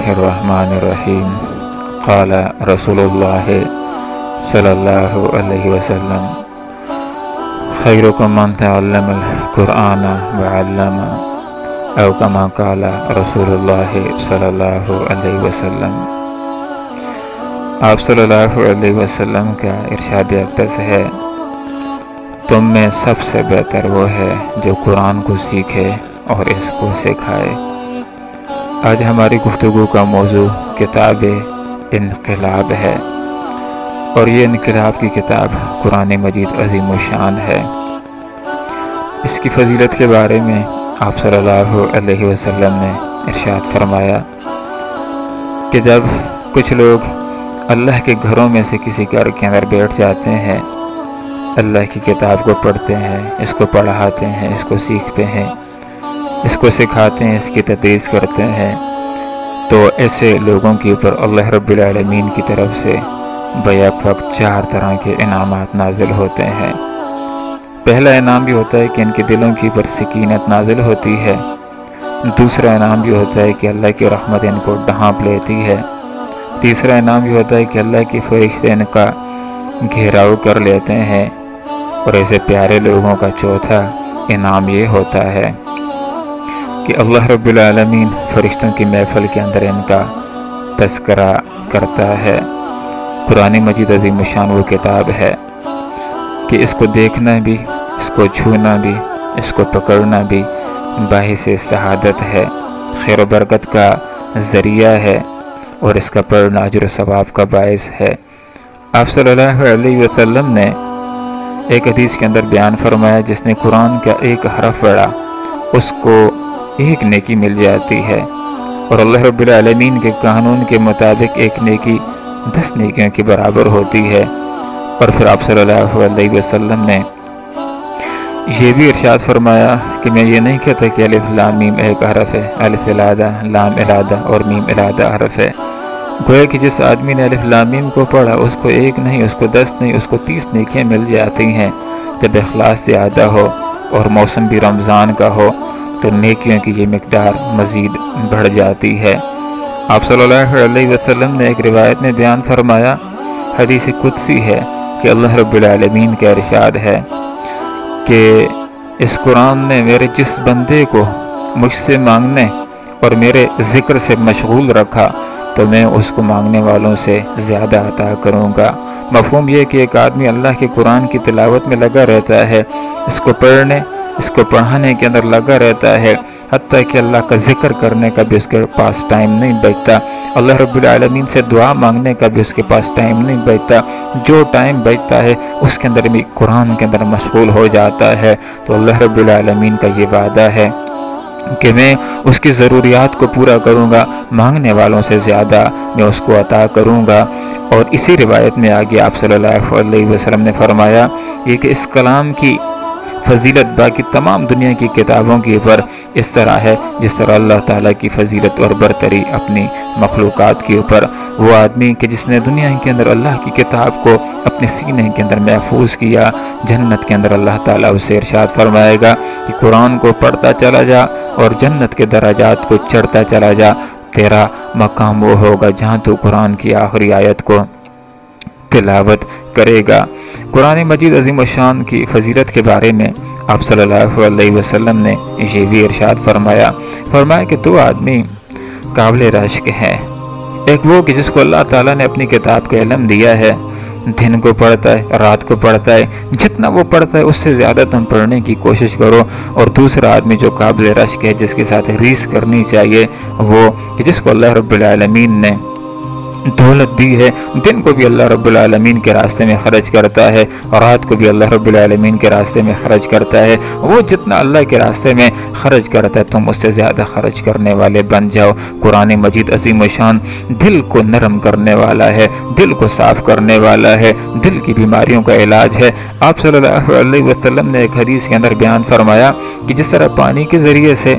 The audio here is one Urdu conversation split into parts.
الرحمن الرحیم قال رسول اللہ صلی اللہ علیہ وسلم خیرکم من تعلم القرآن وعلم او کما قال رسول اللہ صلی اللہ علیہ وسلم۔ آپ صلی اللہ علیہ وسلم کا ارشاد اقدس ہے، تم میں سب سے بہتر وہ ہے جو قرآن کو سیکھے اور اس کو سکھائے۔ آج ہماری گفتگو کا موضوع کتاب انقلاب ہے، اور یہ انقلاب کی کتاب قرآن مجید عظیم الشان ہے۔ اس کی فضیلت کے بارے میں آپ صلی اللہ علیہ وسلم نے ارشاد فرمایا کہ جب کچھ لوگ اللہ کے گھروں میں سے کسی گھر کے اندر بیٹھ جاتے ہیں، اللہ کی کتاب کو پڑھتے ہیں، اس کو پڑھاتے ہیں، اس کو سیکھتے ہیں، اس کو سکھاتے ہیں، اس کی تدریس کرتے ہیں، تو ایسے لوگوں کے اوپر اللہ رب العالمین کی طرف سے بیک وقت 4 طرح کے انعامات نازل ہوتے ہیں۔ پہلا انعام یہ ہوتا ہے کہ ان کے دلوں کے اوپر سکینت نازل ہوتی ہے۔ دوسرا انعام یہ ہوتا ہے کہ اللہ کی رحمت ان کو ڈھانپ لیتی ہے۔ تیسرا انعام یہ ہوتا ہے کہ اللہ کی فرشتے ان کا گھیراؤ کر لیتے ہیں۔ اور ایسے پیارے لوگوں کا چوتھا انعام یہ ہوتا ہے کہ اللہ رب العالمین فرشتوں کی محفل کے اندر ان کا تذکرہ کرتا ہے۔ قرآن مجید عظیم الشان وہ کتاب ہے کہ اس کو دیکھنا بھی، اس کو چھونا بھی، اس کو پکڑنا بھی باعث سعادت ہے، خیر و برکت کا ذریعہ ہے، اور اس کا پڑھنا اجر و ثواب کا باعث ہے۔ آپ صلی اللہ علیہ وسلم نے ایک حدیث کے اندر بیان فرمایا، جس نے قرآن کا ایک حرف پڑھا اس کو 1 نیکی مل جاتی ہے، اور اللہ رب العالمین کے قانون کے مطابق 1 نیکی 10 نیکیوں کے برابر ہوتی ہے۔ اور پھر آپ صلی اللہ علیہ وسلم نے یہ بھی ارشاد فرمایا کہ میں یہ نہیں کہتا کہ الف لام میم ایک حرف ہے، الف علادہ لام علادہ اور میم علادہ حرف ہے۔ گویا کہ جس آدمی نے الف لام میم کو پڑھا اس کو 1 نہیں، اس کو 10 نہیں، اس کو 30 نیکیاں مل جاتی ہیں۔ جب اخلاص زیادہ ہو اور موسم بھی رمضان کا ہو تو نیکیوں کی یہ مقدار مزید بڑھ جاتی ہے۔ آپ صلی اللہ علیہ وسلم نے ایک روایت میں بیان فرمایا، حدیث قدسی ہے، کہ اللہ رب العالمین کا ارشاد ہے کہ اس قرآن نے میرے جس بندے کو مجھ سے مانگنے اور میرے ذکر سے مشغول رکھا تو میں اس کو مانگنے والوں سے زیادہ عطا کروں گا۔ مفہوم یہ کہ ایک آدمی اللہ کے قرآن کی تلاوت میں لگا رہتا ہے، اس کو پڑھنے، اس کو پڑھانے کے اندر لگا رہتا ہے، حتیٰ کہ اللہ کا ذکر کرنے کا بھی اس کے پاس ٹائم نہیں بچتا، اللہ رب العالمین سے دعا مانگنے کا بھی اس کے پاس ٹائم نہیں بچتا۔ جو ٹائم بچتا ہے اس کے اندر بھی قرآن کے اندر مشغول ہو جاتا ہے۔ تو اللہ رب العالمین کا یہ وعدہ ہے کہ میں اس کی ضروریات کو پورا کروں گا، مانگنے والوں سے زیادہ میں اس کو عطا کروں گا۔ اور اسی روایت میں آگے آپ صلی اللہ علیہ وسلم نے فرمایا یہ کہ اس کلام کی فضیلت باقی تمام دنیا کی کتابوں کے اوپر اس طرح ہے جس طرح اللہ تعالیٰ کی فضیلت اور برتری اپنی مخلوقات کے اوپر۔ وہ آدمی کہ جس نے دنیا کے اندر اللہ کی کتاب کو اپنے سینے کے اندر محفوظ کیا، جنت کے اندر اللہ تعالیٰ اسے ارشاد فرمائے گا کہ قرآن کو پڑھتا چلا جا اور جنت کے درجات کو چڑھتا چلا جا، تیرا مقام وہ ہوگا جہاں تو قرآن کی آخری آیت کو تلاوت کرے گا۔ قرآن مجید عظیم الشان کی فضیلت کے بارے میں آپ صلی اللہ علیہ وسلم نے یہ بھی ارشاد فرمایا کہ 2 آدمی قابل رشک ہیں، ایک وہ کہ جس کو اللہ تعالیٰ نے اپنی کتاب کا علم دیا ہے، دن کو پڑھتا ہے، رات کو پڑھتا ہے، جتنا وہ پڑھتا ہے اس سے زیادہ تم پڑھنے کی کوشش کرو۔ اور دوسرا آدمی جو قابل رشک ہے، جس کے ساتھ ریس کرنی چاہیے، وہ کہ جس کو اللہ رب العالمین نے دولت دی ہے، دن کو بھی اللہ رب العالمین کے راستے میں خرچ کرتا ہے اور رات کو بھی اللہ رب العالمین کے راستے میں خرچ کرتا ہے۔ وہ جتنا اللہ کے راستے میں خرچ کرتا ہے تم اس سے زیادہ خرچ کرنے والے بن جاؤ۔ قرآن مجید عظیم الشان دل کو نرم کرنے والا ہے، دل کو صاف کرنے والا ہے، دل کی بیماریوں کا علاج ہے۔ آپ صلی اللہ علیہ وسلم نے ایک حدیث کے اندر بیان فرمایا کہ جس طرح پانی کے ذریعے سے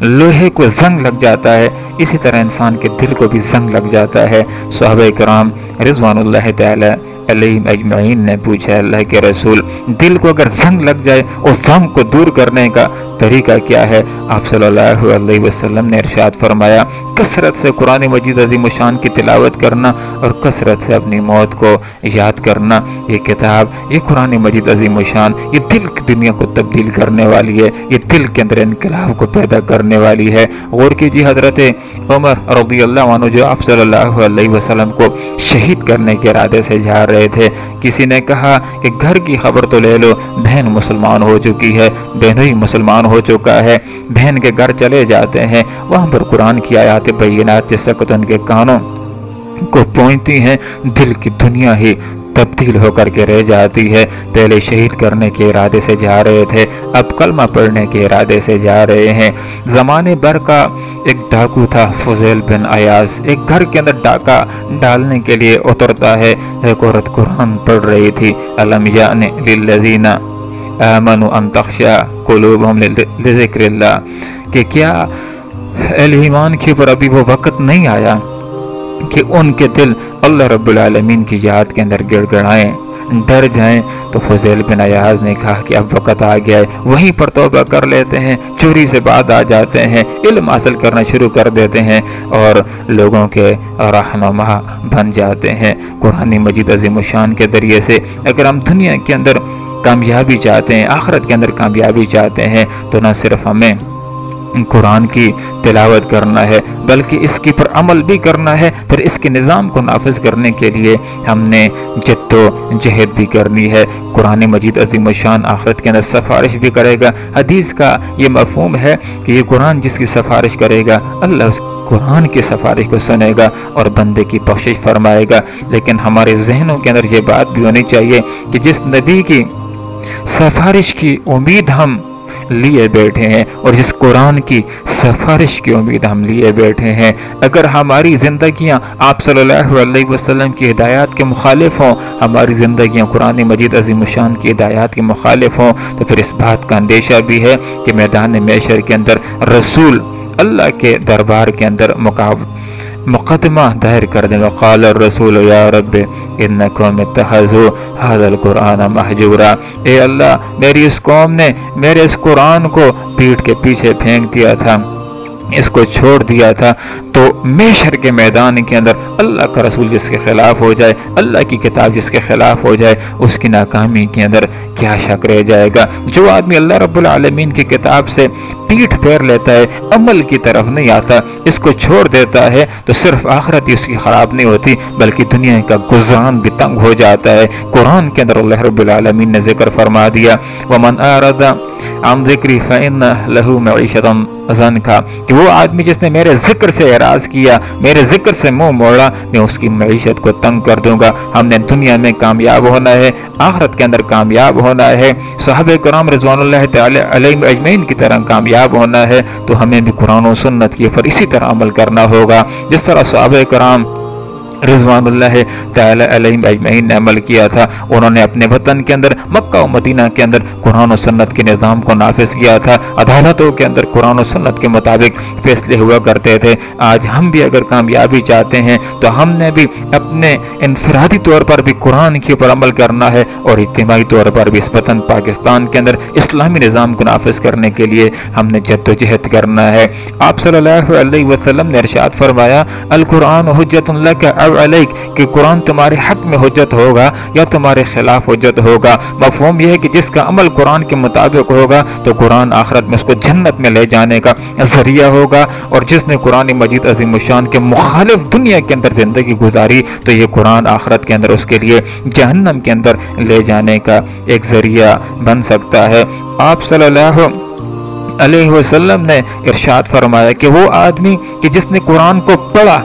لوہے کو زنگ لگ جاتا ہے، اسی طرح انسان کے دل کو بھی زنگ لگ جاتا ہے۔ صحابہ کرام رضوان اللہ تعالی علیہم اجمعین نے پوچھا، اللہ کے رسول دل کو اگر زنگ لگ جائے اس زنگ کو دور کرنے کا طریقہ کیا ہے؟ آپ صلی اللہ علیہ وسلم نے ارشاد فرمایا کثرت سے قرآن مجید عظیم الشان کی تلاوت کرنا اور کثرت سے اپنی موت کو یاد کرنا۔ یہ کتاب، یہ قرآن مجید عظیم الشان، یہ دل کی دنیا کو تبدیل کرنے والی ہے، یہ دل کے اندر انقلاب کو پیدا کرنے والی ہے۔ غور کیجیے، حضرت عمر رضی اللہ عنہ جو آپ صلی اللہ علیہ وسلم کو شہید کرنے کے ارادے سے جا رہے تھے، کسی نے کہا کہ گھر کی خبر تو لے لو، بہن مسلمان ہو چکی ہے، بہنوئی مسلمان ہو چکا ہے۔ بہن کے گھر چلے جاتے ہیں، وہاں پر قرآن کی آیات بینات جس وقت ان کے کانوں کو پہنچتی ہیں، دل کی دنیا ہی تبدیل ہو کر کے رہ جاتی ہے۔ پہلے شہید کرنے کے ارادے سے جا رہے تھے، اب کلمہ پڑھنے کے ارادے سے جا رہے ہیں۔ زمانے بھر کا ایک ڈاکو تھا فضیل بن عیاض، ایک گھر کے اندر ڈاکہ ڈالنے کے لیے اترتا ہے۔ ایک عورت قرآن پڑھ رہی تھی، الم یأن للذین آمنوا ان تخشع قلوبہم لذکر اللہ، کہ کیا اہل ایمان کے پر ابھی وہ وقت نہیں آیا کہ ان کے دل اللہ رب العالمین کی یاد کے اندر گڑ گڑائیں، ڈر جائیں؟ تو فضیل بن عیاض نے کہا کہ اب وقت آ گیا ہے، وہیں پر توبہ کر لیتے ہیں، چوری سے بعد آ جاتے ہیں، علم حاصل کرنا شروع کر دیتے ہیں اور لوگوں کے رہنما بن جاتے ہیں۔ قرآن مجید عظیم الشان کے ذریعے سے اگر ہم دنیا کے اندر کامیابی چاہتے ہیں، آخرت کے اندر کامیابی چاہتے ہیں، تو نہ صرف ہمیں قرآن کی تلاوت کرنا ہے بلکہ اس کی پر عمل بھی کرنا ہے، پھر اس کے نظام کو نافذ کرنے کے لیے ہم نے جد و جہد بھی کرنی ہے۔ قرآن مجید عظیم الشان آخرت کے اندر سفارش بھی کرے گا۔ حدیث کا یہ مفہوم ہے کہ یہ قرآن جس کی سفارش کرے گا، اللہ اس قرآن کی سفارش کو سنے گا اور بندے کی بخشش فرمائے گا۔ لیکن ہمارے ذہنوں کے اندر یہ بات بھی ہونی چاہیے کہ جس نبی کی سفارش کی امید ہم لیے بیٹھے ہیں اور جس قرآن کی سفارش کی امید ہم لیے بیٹھے ہیں، اگر ہماری زندگیاں آپ صلی اللہ علیہ وسلم کی ہدایات کے مخالف ہوں، ہماری زندگیاں قرآن مجید عظیم الشان کی ہدایات کے مخالف ہوں، تو پھر اس بات کا اندیشہ بھی ہے کہ میدان محشر کے اندر رسول اللہ کے دربار کے اندر مقدمہ دائر کر دیں۔ وقال الرسول یا رب انکم اتخذوا هذا القرآن مہجورا، اے اللہ میری اس قوم نے میرے اس قرآن کو پیٹھ کے پیچھے پھینک دیا تھا، اس کو چھوڑ دیا تھا۔ تو محشر کے میدان کے اندر اللہ کا رسول جس کے خلاف ہو جائے، اللہ کی کتاب جس کے خلاف ہو جائے، اس کی ناکامی کے اندر کیا شک رہ جائے گا؟ جو آدمی اللہ رب العالمین کی کتاب سے پیٹھ پھیر لیتا ہے، عمل کی طرف نہیں آتا، اس کو چھوڑ دیتا ہے، تو صرف آخرت ہی اس کی خراب نہیں ہوتی بلکہ دنیا کا گزران بھی تنگ ہو جاتا ہے۔ قرآن کے اندر اللہ رب العالمین نے ذکر فرما دیا، وَمَنْ أَعْرَضَ عَنْ ذِكْرِي فَإِنَّ لَهُ مَعِيشَةً ضنکا، کہ وہ آدمی جس نے میرے ذکر سے اعراض کیا، میرے ذکر سے منہ موڑا، میں اس کی معیشت کو تنگ کر دوں گا۔ ہم نے دنیا میں کامیاب ہونا ہے، آخرت کے اندر کامیاب ہونا ہے، صحابہ کرام رضوان اللہ تعالی علیہم اجمعین کی طرح کامیاب ہونا ہے، تو ہمیں بھی قرآن و سنت کے پر اسی طرح عمل کرنا ہوگا جس طرح صحابہ کرام رضوان اللہ تعالی علیہم اجمعین نے عمل کیا تھا۔ انہوں نے اپنے وطن کے اندر مکہ و مدینہ کے اندر قرآن و سنت کے نظام کو نافذ کیا تھا، عدالتوں کے اندر قرآن و سنت کے مطابق فیصلے ہوا کرتے تھے۔ آج ہم بھی اگر کامیابی چاہتے ہیں تو ہم نے بھی اپنے انفرادی طور پر بھی قرآن کے اوپر عمل کرنا ہے اور اجتماعی طور پر بھی اس وطن پاکستان کے اندر اسلامی نظام کو نافذ کرنے کے لیے ہم نے جد و جہد کرنا ہے۔ آپ صلی اللہ علیہ وسلم نے ارشاد فرمایا، القرآن حجت لک علیک، کہ قرآن تمہارے حق میں حجت ہوگا یا تمہارے خلاف حجت ہوگا۔ مفہوم یہ ہے کہ جس کا عمل قرآن کے مطابق ہوگا تو قرآن آخرت میں اس کو جنت میں لے جانے کا ذریعہ ہوگا، اور جس نے قرآن مجید عظیم الشان کے مخالف دنیا کے اندر زندگی گزاری تو یہ قرآن آخرت کے اندر اس کے لیے جہنم کے اندر لے جانے کا ایک ذریعہ بن سکتا ہے۔ آپ صلی اللہ علیہ وسلم نے ارشاد فرمایا کہ وہ آدمی کہ جس نے قرآن کو پڑھا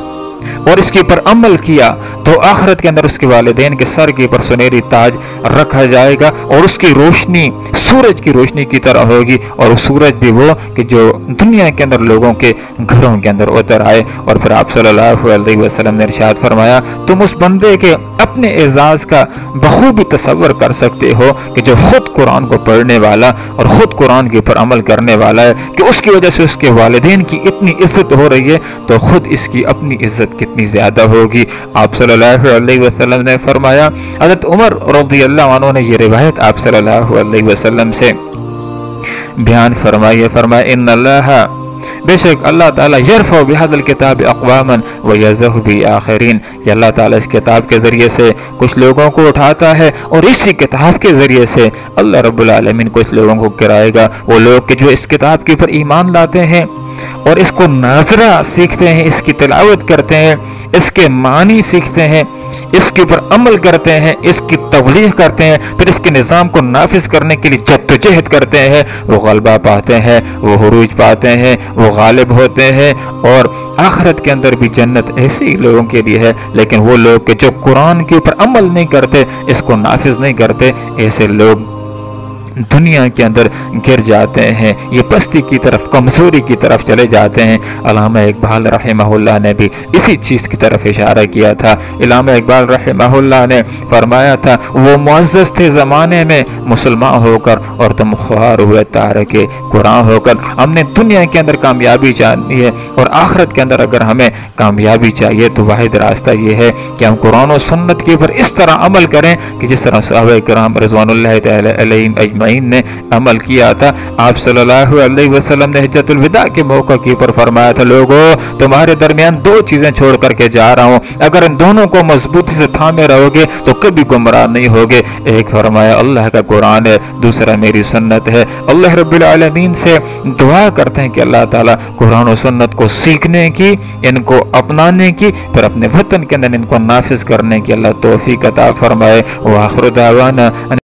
اور اس کے اوپر عمل کیا تو آخرت کے اندر اس کے والدین کے سر کے اوپر سنہری تاج رکھا جائے گا، اور اس کی روشنی سورج کی روشنی کی طرح ہوگی، اور سورج بھی وہ کہ جو دنیا کے اندر لوگوں کے گھروں کے اندر اتر آئے۔ اور پھر آپ صلی اللہ علیہ وسلم نے ارشاد فرمایا، تم اس بندے کے اپنے اعزاز کا بخوبی تصور کر سکتے ہو کہ جو خود قرآن کو پڑھنے والا اور خود قرآن کے اوپر عمل کرنے والا ہے، کہ اس کی وجہ سے اس کے والدین کی اتنی عزت ہو رہی ہے، تو خود اس کی اپنی عزت محبت کتنی زیادہ ہوگی۔ آپ صلی اللہ علیہ وسلم نے فرمایا، حضرت عمر رضی اللہ عنہ نے یہ روایت آپ صلی اللہ علیہ وسلم سے بیان فرمائی، فرمایا ان اللہ، بے شک اللہ تعالیٰ یرفع بہذا الکتاب اقواما ویذہ بآخرین، کہ اللہ تعالیٰ اس کتاب کے ذریعے سے کچھ لوگوں کو اٹھاتا ہے اور اسی کتاب کے ذریعے سے اللہ رب العالمین کچھ لوگوں کو گرائے گا۔ وہ لوگ کہ جو اس کتاب کے اوپر ایمان لاتے ہیں اور اس کو ناظرہ سیکھتے ہیں، اس کی تلاوت کرتے ہیں، اس کے معنی سیکھتے ہیں، اس کے اوپر عمل کرتے ہیں، اس کی تبلیغ کرتے ہیں، پھر اس کے نظام کو نافذ کرنے کے لیے جدوجہد کرتے ہیں، وہ غلبہ پاتے ہیں، وہ عروج پاتے ہیں، وہ غالب ہوتے ہیں، اور آخرت کے اندر بھی جنت ایسے ہی لوگوں کے لیے ہے۔ لیکن وہ لوگ کہ جو قرآن کے اوپر عمل نہیں کرتے، اس کو نافذ نہیں کرتے، ایسے لوگ دنیا کے اندر گر جاتے ہیں، یہ پستی کی طرف، کمزوری کی طرف چلے جاتے ہیں۔ علامہ اقبال رحمہ اللہ نے بھی اسی چیز کی طرف اشارہ کیا تھا۔ علامہ اقبال رحمہ اللہ نے فرمایا تھا، وہ معزز تھے زمانے میں مسلمان ہو کر اور تم خوار ہوئے تارک قرآن ہو کر۔ ہم نے دنیا کے اندر کامیابی چاہنی ہے اور آخرت کے اندر اگر ہمیں کامیابی چاہیے تو واحد راستہ یہ ہے کہ ہم قرآن و سنت کے اوپر اس طرح عمل کریں کہ جس طرح صحابہ کرام رضوان اللہ تعالی علیہم اجمعین نے عمل کیا تھا۔ آپ صلی اللہ علیہ وسلم نے حجۃ الوداع کے موقع کے اوپر فرمایا تھا، لوگو تمہارے درمیان دو چیزیں چھوڑ کر کے جا رہا ہوں، اگر ان دونوں کو مضبوطی سے تھامے رہو گے تو کبھی گمراہ نہیں ہوگے۔ ایک فرمایا اللہ کا قرآن ہے، دوسرا میری سنت ہے۔ اللہ رب العالمین سے دعا کرتے ہیں کہ اللہ تعالیٰ قرآن و سنت کو سیکھنے کی، ان کو اپنانے کی، پھر اپنے وطن کے اندر ان کو نافذ کرنے کی اللہ توفیق عطا فرمائے۔ وآخر دعوانا